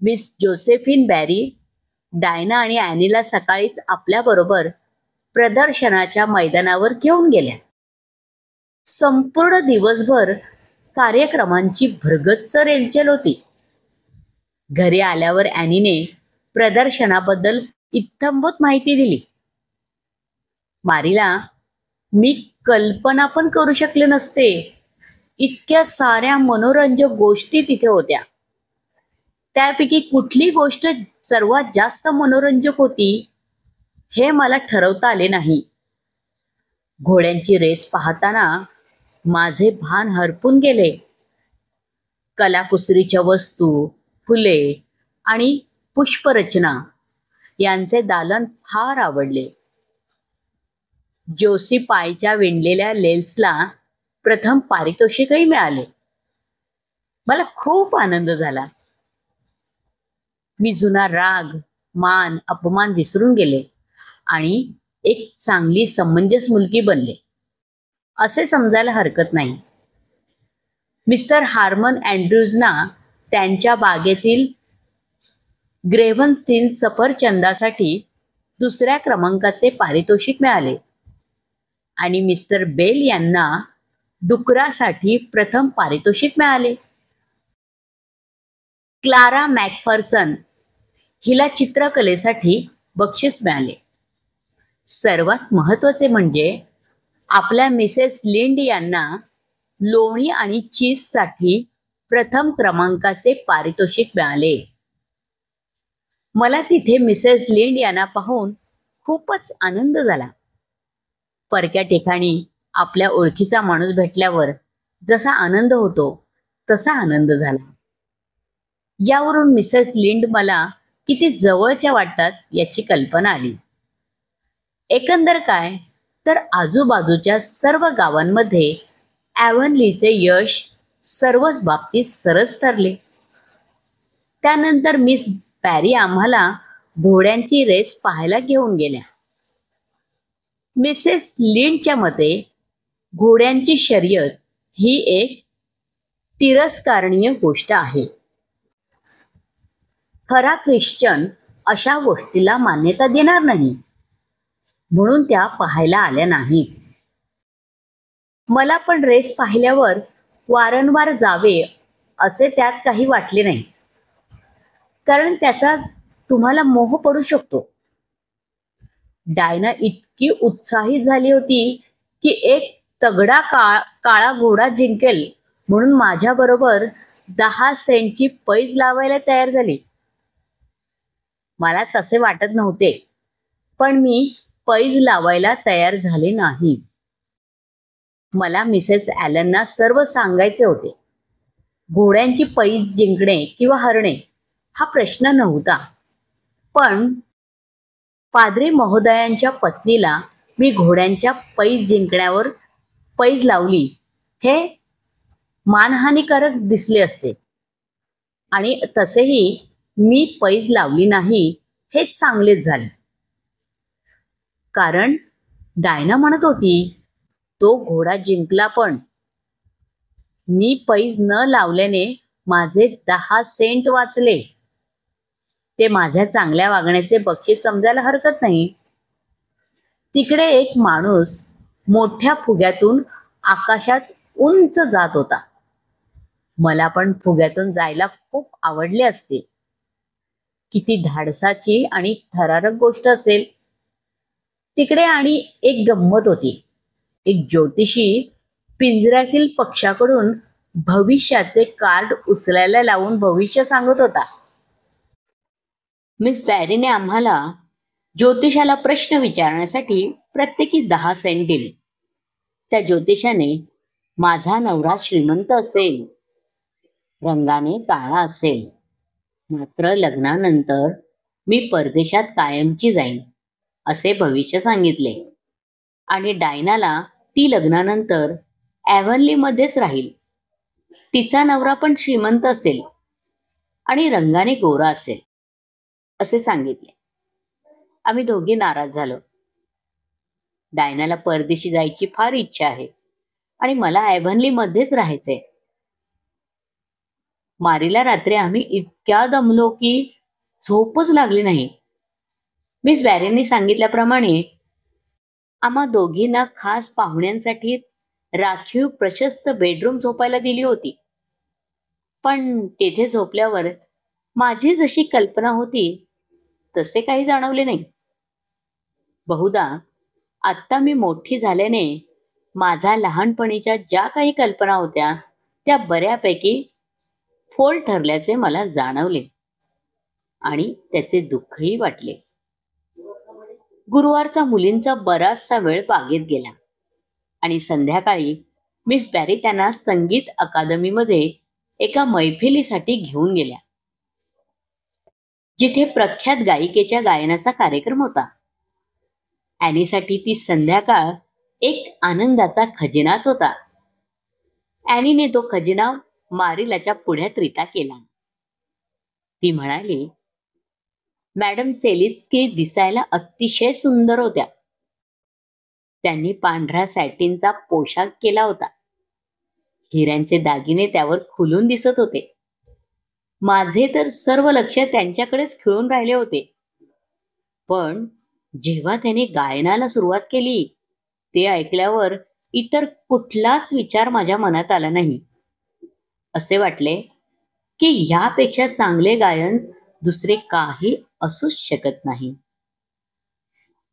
मिस जोसेफिन बॅरी डायना आणि ॲनीला सकाळीच आपल्याबरोबर प्रदर्शनाच्या मैदानावर घेऊन गेल्या. संपूर्ण दिवसभर कार्यक्रमांची भरगच्च रेलचेल होती. घरी आल्यावर ॲनीने प्रदर्शनाबद्दल इत्थंभूत माहिती दिली. मारीला मी कल्पना पण करू शकले नसते, इतक्या साऱ्या मनोरंजक गोष्टी तिथे होत्या. त्यापैकी कुठली गोष्ट सर्वात जास्त मनोरंजक होती हे मला ठरवता आले नाही. घोड्यांची रेस पाहताना माझे भान हरपून गेले. कलाकुसरीच्या वस्तू, फुले आणि पुष्परचना यांचे दालन फार आवडले. जोसी पायच्या विणलेल्या लेन्सला प्रथम पारितोषिकही मिळाले. मला खूप आनंद झाला. मी जुना राग, मान, अपमान विसरून गेले आणि एक चांगली समंजस मुलगी बनले असे समजायला हरकत नाही. मिस्टर हार्मन अँड्र्यूजना त्यांच्या बागेतील ग्रेव्हनस्टीन सफरचंदासाठी दुसऱ्या क्रमांकाचे पारितोषिक मिळाले आणि मिस्टर बेल यांना डुकरासाठी प्रथम पारितोषिक मिळाले. क्लारा मॅकफर्सन हिला चित्रकलेसाठी बक्षीस मिळाले. सर्वात महत्त्वाचे म्हणजे आपल्या मिसेस लिंड यांना लोणी आणि चीजसाठी प्रथम क्रमांकाचे पारितोषिक मिळाले. मला तिथे मिसेस लिंड यांना पाहून खूपच आनंद झाला. परक्या ठिकाणी आपल्या ओळखीचा माणूस भेटल्यावर जसा आनंद होतो तसा आनंद झाला. यावरून मिसेस लिंड मला किती जवळच्या वाटतात याची कल्पना आली. एकंदर काय तर आजूबाजूच्या सर्व गावांमध्ये ॲव्हनलीचे यश सर्वच बाबतीत सरस ठरले. त्यानंतर मिस पॅरी आम्हाला घोड्यांची रेस पाहायला घेऊन गेल्या. मिसेस लिंडच्या मते घोड्यांची शर्यत ही एक तिरस्कारणीय गोष्ट आहे. खरा ख्रिश्चन अशा गोष्टीला मान्यता देणार नाही, म्हणून त्या पाहायला आल्या नाहीत. मला पण रेस पाहिल्यावर वारंवार जावे असे त्यात काही वाटले नाही, कारण त्याचा तुम्हाला मोह पडू शकतो. डायना इतकी उत्साहित झाली होती की एक तगडा काळा घोडा जिंकेल म्हणून माझ्याबरोबर 10 सेंटची पैज लावायला तयार झाली. मला तसे वाटत नव्हते, पण मी पैज लावायला तयार झाले नाही. मला मिसेस ॲलनना सर्व सांगायचे होते. घोड्यांची पैज जिंकणे किंवा हरणे हा प्रश्न नव्हता, पण पाद्री महोदयांच्या पत्नीला मी घोड्यांच्या पैज जिंकण्यावर पैज लावली हे मानहानिकारक दिसले असते आणि तसेही मी पैज लावली नाही हे चांगलेच झाले, कारण डायना म्हणत होती तो घोडा जिंकला, पण मी पैज न लावल्याने माझे 10 सेंट वाचले. ते माझ्या चांगल्या वागण्याचे बक्षीस समजायला हरकत नाही. तिकडे एक माणूस मोठ्या फुग्यातून आकाशात उंच जात होता. मला पण फुग्यातून जायला खूप आवडले असते. किती धाडसाची आणि थरारक गोष्ट असेल. तिकडे आणि एक गंमत होती. एक ज्योतिषी पिंजऱ्यातील पक्ष्याकडून भविष्याचे कार्ड उचलायला लावून भविष्य सांगत होता. मिस पॅरीने आम्हाला ज्योतिषाला प्रश्न विचारण्यासाठी प्रत्येकी 10 सेंट दिले. त्या ज्योतिषाने माझा नवरा श्रीमंत असेल, रंगाने काळा असेल, मात्र लग्नानंतर मी परदेशात कायमची जाईन असे भविष्य सांगितले आणि डायनाला ती लग्नानंतर ॲव्हनलीमध्येच राहील. तिचा नवरा पण श्रीमंत असेल आणि रंगाने गोरा असेल असे सांगितले. आम्ही दोघे नाराज झालो. डायनाला परदेशी जायची फार इच्छा आहे आणि मला ॲव्हनलीमध्येच राहायचे. मारीला रात्री आम्ही इतक्या दमलो की झोपच लागली नाही. मिस बॅरींनी सांगितल्याप्रमाणे आम्हा दोघींना खास पाहुण्यांसाठी राखीव प्रशस्त बेडरूम झोपायला दिली होती. पण तेथे झोपल्यावर माझी जशी कल्पना होती तसे काही जाणवले नाही. बहुधा आत्ता मी मोठी झाल्याने माझ्या लहानपणीच्या ज्या काही कल्पना होत्या त्या बऱ्यापैकी फोल ठरल्याचे मला जाणवले आणि त्याचे दुःखही वाटले. गुरुवारचा मुलींचा बराचसा वेळ बागेत गेला आणि संध्याकाळी मिस बॅरी त्यांना संगीत अकादमीमध्ये एका मैफिलीसाठी घेऊन गेल्या, जिथे प्रख्यात गायिकेच्या गायनाचा कार्यक्रम होता. ॲनीसाठी ती संध्याकाळ एक आनंदाचा खजिनाच होता. ॲनीने तो खजिना मारिलाच्या पुढ्यात रिता केला. ती म्हणाली, मॅडम सेलित्स्की दिसायला अतिशय सुंदर होत्या. त्यांनी पांढरा सॅटिनचा पोशाख केला होता. हिऱ्यांचे दागिने त्यावर खुलून दिसत होते. माझे तर सर्व लक्ष त्यांच्याकडेच खिळून राहिले होते. पण जेव्हा त्याने गायनाला सुरुवात केली ते ऐकल्यावर इतर कुठलाच विचार माझ्या मनात आला नाही. असे वाटले की ह्यापेक्षा चांगले गायन दुसरे काही असूच शकत नाही.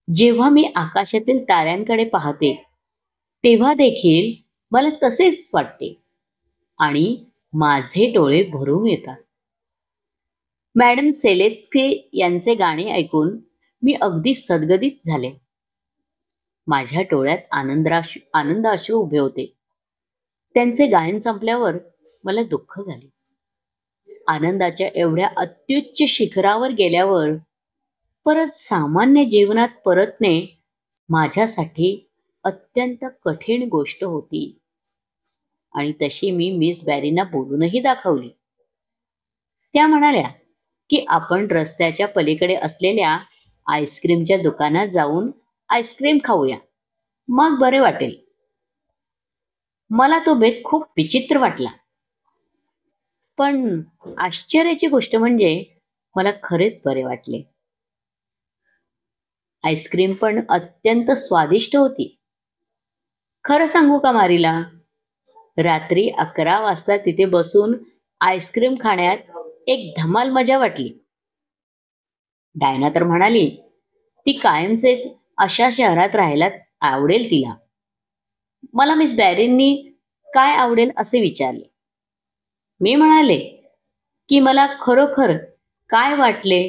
जेव्हा मी आकाशातील ताऱ्यांकडे पाहते तेव्हा देखील मला तसेच वाटते आणि माझे डोळे भरून येतात. मॅडम सेलेत्स्की यांचे गाणे ऐकून मी अगदी सदगदित झाले. माझ्या डोळ्यात आनंदाश्रू उभे होते. त्यांचे गायन संपल्यावर मला दुःख झाले. आनंदाच्या एवढ्या अत्युच्च शिखरावर गेल्यावर परत सामान्य जीवनात परतणे माझ्यासाठी अत्यंत कठीण गोष्ट होती आणि तशी मी मिस बॅरींना बोलूनही दाखवली. त्या म्हणाल्या की आपण रस्त्याच्या पलीकडे असलेल्या आईस्क्रीमच्या दुकानात जाऊन आईस्क्रीम खाऊया, मग बरे वाटेल. मला तो बेत खूप विचित्र वाटला. पण आश्चर्याची गोष्ट म्हणजे मला खरेच बरे वाटले. आईस्क्रीम पण अत्यंत स्वादिष्ट होती. खरं सांगू का मारीला, रात्री 11 वाजता तिथे बसून आईस्क्रीम खाण्यात एक धमाल मजा वाटली. डायना तर म्हणाली ती कायमचेच अशा शहरात राहायला आवडेल तिला. मला मिस बॅरींनी काय आवडेल असे विचारले. मी म्हणाले की मला खरोखर काय वाटले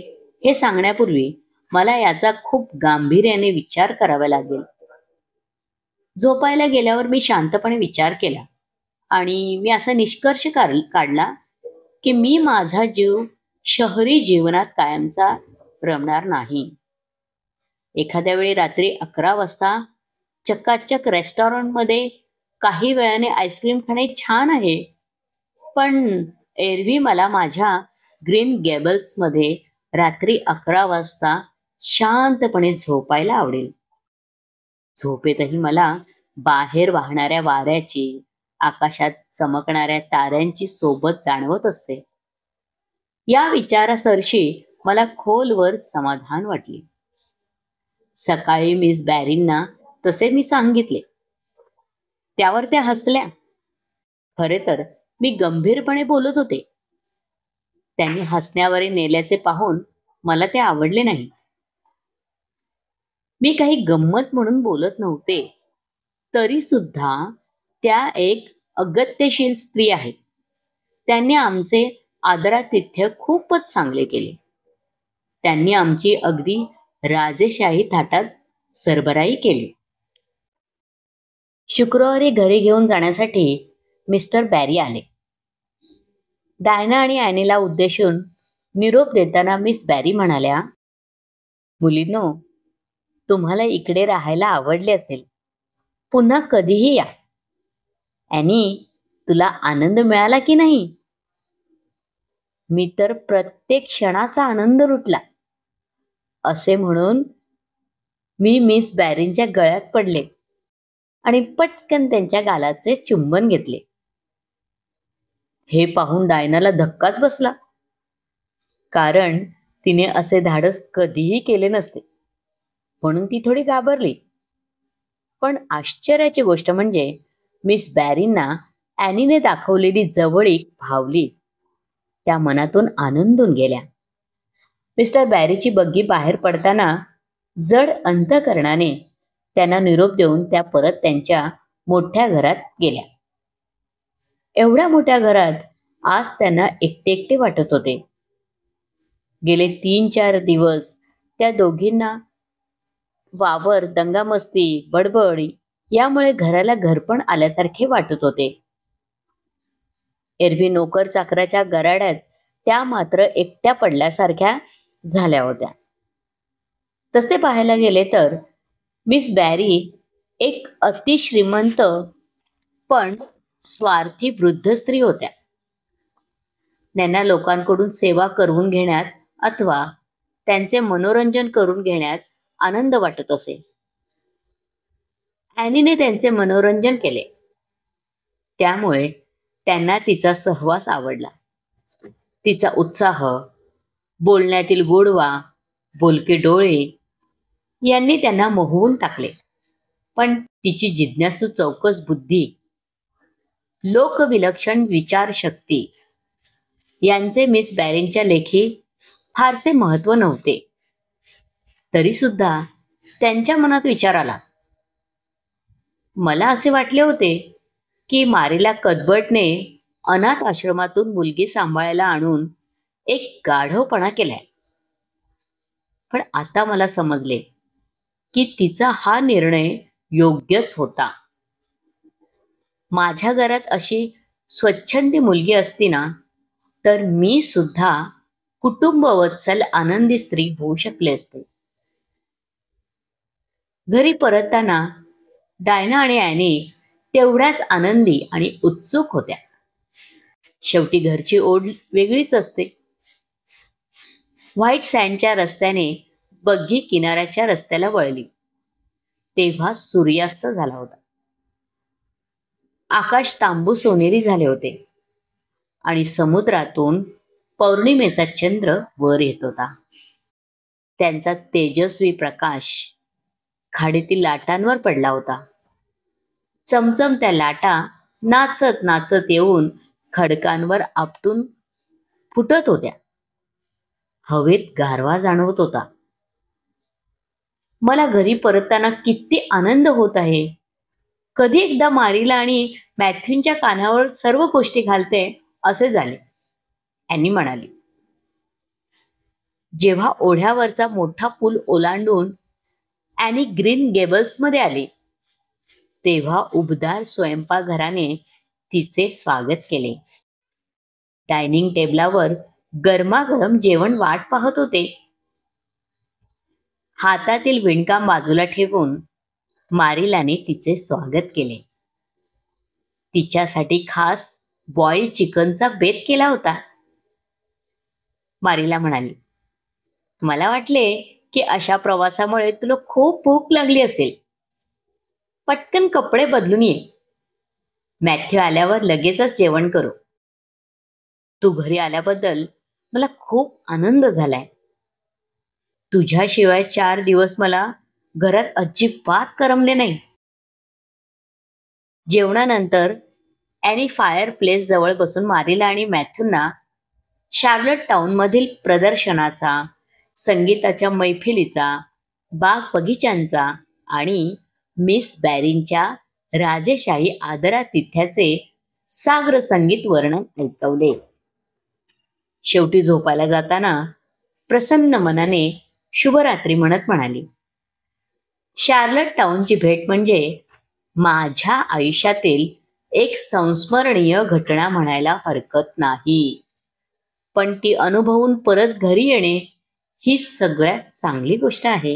हे सांगण्यापूर्वी मला याचा खूप गांभीर्याने विचार करावा लागेल. झोपायला गेल्यावर मी शांतपणे विचार केला आणि मी असा निष्कर्ष काढला की मी माझा जीव शहरी जीवनात कायमचा रमणार नाही. एखाद्या वेळी रात्री 11 वाजता चकाचक रेस्टॉरंटमध्ये काही वेळाने आईस्क्रीम खाणे छान आहे, पण एरवी मला माझ्या ग्रीन गॅबल्समध्ये रात्री 11 वाजता शांतपणे झोपायला आवडेल. झोपेतही मला बाहेर वाहणाऱ्या वाऱ्याची, आकाशात चमकणाऱ्या ताऱ्यांची सोबत जाणवत असते. या विचारासरशी मला खोलवर समाधान वाटले. सकाळी मिस बॅरींना तसे मी सांगितले. त्यावर त्या हसल्या. खरे तर मी गंभीरपणे बोलत होते. त्यांनी हसण्यावरी नेल्याचे पाहून मला ते आवडले नाही. मी काही गंमत म्हणून बोलत नव्हते, तरी सुद्धा त्या एक अगत्यशील स्त्री आहेत. त्यांनी आमचे आदरातिथ्य खूपच चांगले केले. त्यांनी आमची अगदी राजेशाही थाटात सरबराई केली. शुक्रवारी घरी घेऊन जाण्यासाठी मिस्टर बॅरी आले. डायना आणि ॲनीला उद्देशून निरोप देताना मिस बॅरी म्हणाल्या, मुलींनो, तुम्हाला इकडे राहायला आवडले असेल. पुन्हा कधीही या. ॲनी, तुला आनंद मिळाला की नाही? मी तर प्रत्येक क्षणाचा आनंद लुटला. असे म्हणून मी मिस बॅरींच्या गळ्यात पडले आणि पटकन त्यांच्या गालाचे चुंबन घेतले. हे पाहून डायनाला धक्काच बसला, कारण तिने असे धाडस कधीही केले नसते. म्हणून ती थोडी घाबरली. पण आश्चर्याची गोष्ट म्हणजे मिस बॅरींना ॲनीने दाखवलेली जवळीक भावली. त्या मनातून आनंदून गेल्या. मिस्टर बॅरीची बग्गी बाहेर पडताना जड अंतःकरणाने त्यांना निरोप देऊन त्या परत त्यांच्या मोठ्या घरात गेल्या. एवढ्या मोठ्या घरात आज त्यांना एकटे एकटे वाटत होते. गेले 3-4 दिवस त्या दोघींना वावर, दंगामस्ती, बडबड यामुळे घराला घरपण आल्यासारखे वाटत होते. एरवी नोकर चाकराच्या गराड्यात त्या मात्र एकट्या पडल्यासारख्या झाल्या होत्या. तसे पाहायला गेले तर मिस बॅरी एक अतिश्रीमंत पण स्वार्थी वृद्ध स्त्री होत्या. त्यांना लोकांकडून सेवा करून घेण्यात अथवा त्यांचे मनोरंजन करून घेण्यात आनंद वाटत असे. ॲनीने त्यांचे मनोरंजन केले, त्यामुळे त्यांना तिचा सहवास आवडला. तिचा उत्साह, बोलण्यातील गोडवा, बोलके डोळे यांनी त्यांना मोहवून टाकले. पण तिची जिज्ञासू चौकस बुद्धी, लोकविलक्षण विचारशक्ती यांचे मिस बॅरींच्या लेखी फारसे महत्त्व नव्हते. तरी सुद्धा त्यांच्या मनात विचार आला. मला असे वाटले होते की मारीला कदबर्टने अनाथ आश्रमातून मुलगी सांभाळायला आणून एक गाढवपणा केलाय. पण आता मला समजले की तिचा हा निर्णय योग्यच होता. माझ्या घरात अशी स्वच्छंदी मुलगी असती ना, तर मी सुद्धा कुटुंबवत्सल आनंदी स्त्री होऊ शकले असते. घरी परतताना डायना आणि ॲनी तेवढ्याच आनंदी आणि उत्सुक होत्या. शेवटी घरची ओढ वेगळीच असते. व्हाईट सँडच्या रस्त्याने बग्गी किनाऱ्याच्या रस्त्याला वळली तेव्हा सूर्यास्त झाला होता. आकाश तांबू सोनेरी झाले होते आणि समुद्रातून पौर्णिमेचा चंद्र वर येत होता. त्यांचा तेजस्वी प्रकाश खाडीतील लाटांवर पडला होता. चमचम त्या लाटा नाचत नाचत येऊन खडकांवर आपटून फुटत होत्या. हवेत गारवा जाणवत होता. मला घरी परतताना किती आनंद होत आहे. कधी एकदा मारीला आणि मॅथ्यूच्या कानावर सर्व गोष्टी घालते असे झाले, ॲनी म्हणाली. जेव्हा ओढ्यावरचा मोठा पूल ओलांडून ॲनी ग्रीन गेबल्समध्ये आली तेव्हा उबदार स्वयंपाकघराने तिचे स्वागत केले. डायनिंग टेबलावर गरमागरम जेवण वाट पाहत होते. हातातील विणकाम बाजूला ठेवून मारिलाने तिचे स्वागत केले. तिच्यासाठी खास बॉइल्ड चिकनचा बेत केला होता. मारिला म्हणाली, मला वाटले की अशा प्रवासामुळे तुला खूप भूक लागली असेल. पटकन कपडे बदलून ये. मॅथ्यू आल्यावर लगेचच जेवण करू. तू घरी आल्याबद्दल मला खूप आनंद झालाय. तुझ्याशिवाय 4 दिवस मला घरात अजिबात करमले नाही. जेवणानंतर ॲनी फायर प्लेस जवळ बसून मारिला आणि मॅथ्यूंना शार्लट टाउनमधील प्रदर्शनाचा, संगीताच्या मैफिलीचा, बाग बगीच्यांचा आणि मिस बॅरींच्या राजेशाही आदरातिथ्याचे साग्र संगीत वर्णन ऐकवले. शेवटी झोपायला जाताना प्रसन्न मनाने शुभरात्री म्हणत म्हणाली, शार्लट टाउनची भेट म्हणजे माझ्या आयुष्यातील एक संस्मरणीय घटना म्हणायला हरकत नाही. पण ती अनुभवून परत घरी येणे ही सगळ्यात चांगली गोष्ट आहे.